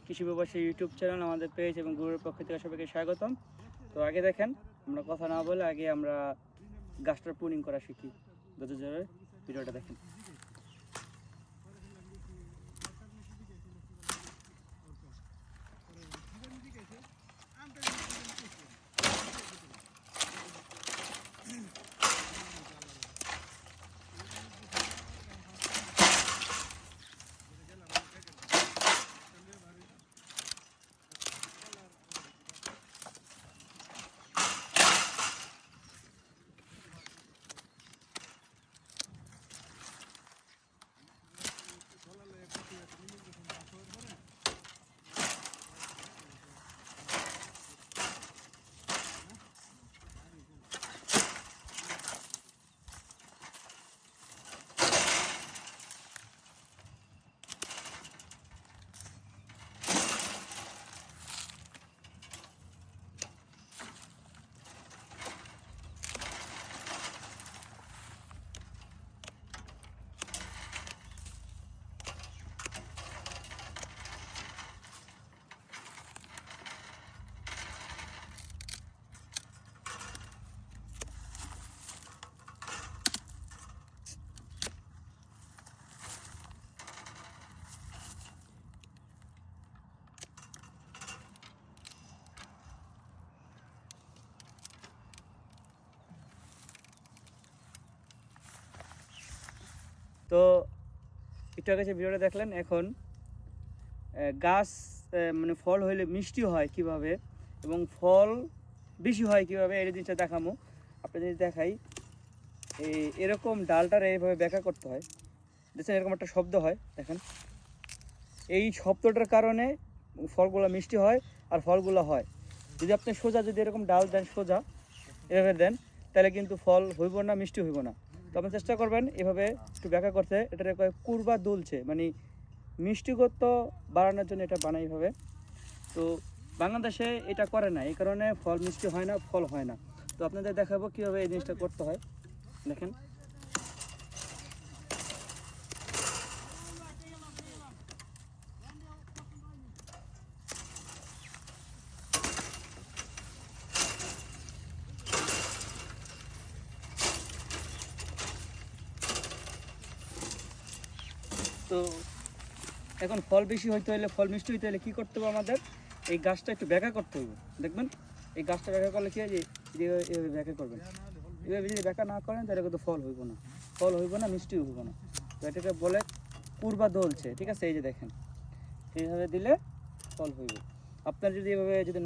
কৃষি প্রবাসী YouTube channel, আমাদের পেজ এবং গ্রুপের পক্ষ থেকে সবাইকে স্বাগতম। তো আগে দেখেন, আমরা কথা না বলে আগে আমরা গাছটার প্রুনিং করা শিখি। ধৈর্য ধরে ভিডিওটা দেখেন। তো একটু আগে যে ভিডিওটা দেখলেন, এখন গাছ মানে ফল হইলে মিষ্টি হয় কিভাবে এবং ফল বেশি হয় কিভাবে, এই জিনিসটা দেখামো। আপনি যদি দেখাই, এরকম ডালটারে এইভাবে ব্যাকা করতে হয়। দেখছেন, এরকম একটা শব্দ হয়, দেখেন। এই শব্দটার কারণে ফলগুলো মিষ্টি হয় আর ফলগুলো হয়। যদি আপনি সোজা যদি এরকম ডাল দেন, সোজা এভাবে দেন, তাহলে কিন্তু ফল হইব না, মিষ্টি হইব না। তো আপনি চেষ্টা করবেন এভাবে একটু ব্যাখ্যা করতে। এটার কুরবা দুলছে, মানে মিষ্টিগত বাড়ানোর জন্য এটা বানাই এইভাবে। তো বাংলাদেশে এটা করে না, এই কারণে ফল মিষ্টি হয় না, ফল হয় না। তো আপনাদের দেখাবো কীভাবে এই জিনিসটা করতে হয়। দেখেন, তো এখন ফল বেশি হইতে হলে, ফল মিষ্টি হইতে হলে কী করতে হবে আমাদের? এই গাছটা একটু ব্যাখ্যা করতে হবে। দেখবেন, এই গাছটা ব্যাখ্যা করলে কী হয়, যে এভাবে ব্যাখ্যা করবেন। এভাবে যদি ব্যাখ্যা না করেন তাহলে কিন্তু ফল হইব না, ফল হইব না, মিষ্টি হইব না। তো এটাকে বলে কুরবা দলছে, ঠিক আছে? এই যে দেখেন, এইভাবে দিলে ফল হইব। আপনার যদি এভাবে যদি